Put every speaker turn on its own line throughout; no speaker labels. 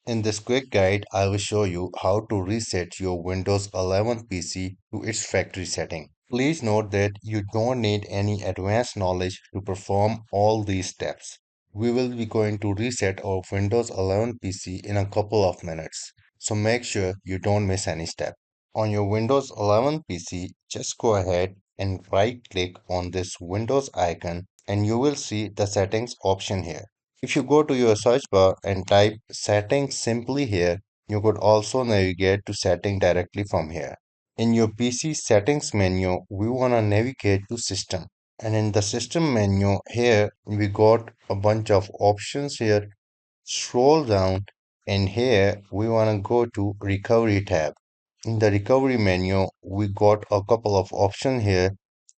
In this quick guide, I will show you how to reset your Windows 11 PC to its factory setting. Please note that you don't need any advanced knowledge to perform all these steps. We will be going to reset our Windows 11 PC in a couple of minutes, so make sure you don't miss any step. On your Windows 11 PC, just go ahead and right click on this Windows icon and you will see the settings option here. If you go to your search bar and type settings simply here, you could also navigate to setting directly from here. In your PC settings menu, we want to navigate to system. And in the system menu here, we got a bunch of options here. Scroll down and here we want to go to recovery tab. In the recovery menu, we got a couple of options here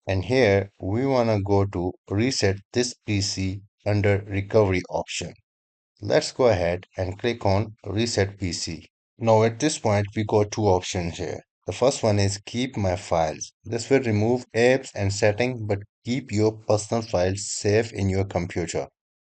and here we want to go to reset this PC under recovery option. Let's go ahead and click on reset PC. Now at this point we got two options here. The first one is keep my files. This will remove apps and settings but keep your personal files safe in your computer.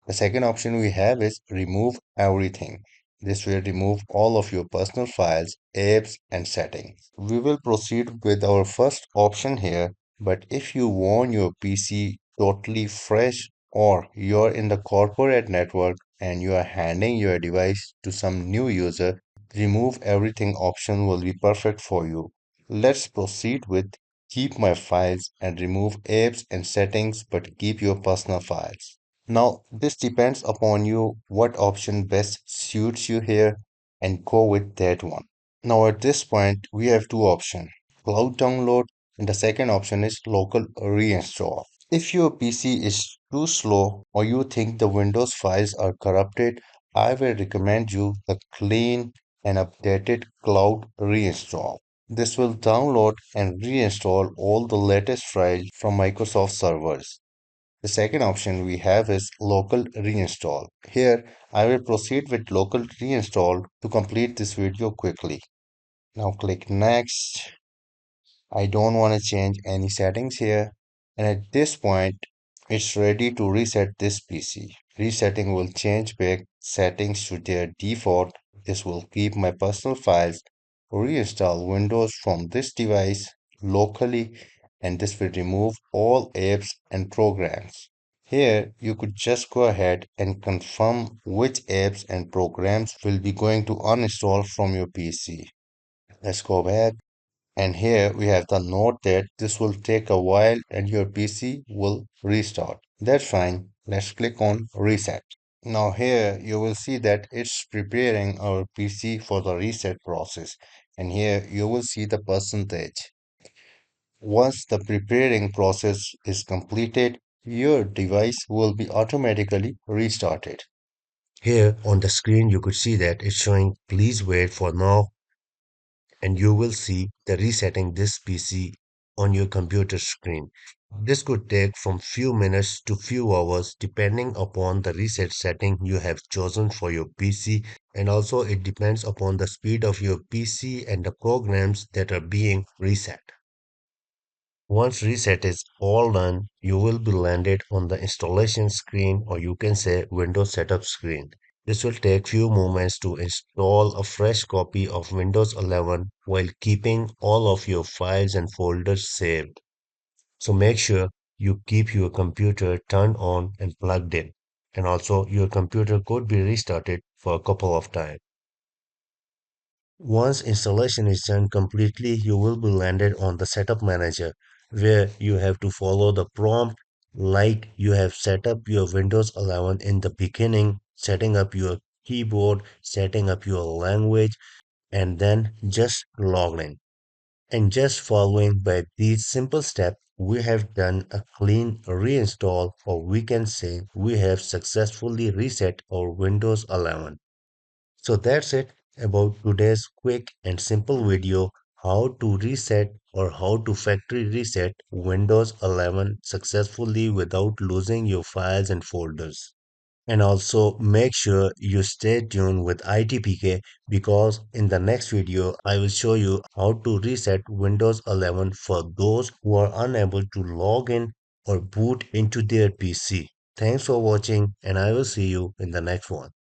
The second option we have is remove everything. This will remove all of your personal files, apps, and settings. We will proceed with our first option here, but if you want your PC totally fresh or you're in the corporate network and you are handing your device to some new user, remove everything option will be perfect for you. Let's proceed with keep my files and remove apps and settings but keep your personal files. Now, this depends upon you what option best suits you here and go with that one. Now, at this point, we have two options, cloud download and the second option is local reinstall. If your PC is too slow or you think the Windows files are corrupted, I will recommend you the clean and updated cloud reinstall. This will download and reinstall all the latest files from Microsoft servers. The second option we have is local reinstall. Here, I will proceed with local reinstall to complete this video quickly. Now click next. I don't want to change any settings here. And at this point, it's ready to reset this PC. Resetting will change back settings to their default. This will keep my personal files, reinstall Windows from this device locally, and this will remove all apps and programs. Here, you could just go ahead and confirm which apps and programs will be going to uninstall from your PC. Let's go back. And here we have the note that this will take a while and your PC will restart. That's fine. Let's click on reset. Now here you will see that it's preparing our PC for the reset process. And here you will see the percentage. Once the preparing process is completed, your device will be automatically restarted. Here on the screen, you could see that it's showing please wait for now and you will see the resetting this PC on your computer screen. This could take from few minutes to few hours depending upon the reset setting you have chosen for your PC and also it depends upon the speed of your PC and the programs that are being reset. Once reset is all done, you will be landed on the installation screen or you can say Windows setup screen. This will take few moments to install a fresh copy of Windows 11 while keeping all of your files and folders saved. So make sure you keep your computer turned on and plugged in. And also your computer could be restarted for a couple of times. Once installation is done completely, you will be landed on the setup manager where you have to follow the prompt like you have set up your Windows 11 in the beginning, setting up your keyboard, setting up your language, and then just log in. And just following by these simple steps, we have done a clean reinstall, or we can say we have successfully reset our Windows 11. So that's it about today's quick and simple video how to reset or how to factory reset Windows 11 successfully without losing your files and folders. And also make sure you stay tuned with ITPK because in the next video I will show you how to reset Windows 11 for those who are unable to log in or boot into their PC. Thanks for watching and I will see you in the next one.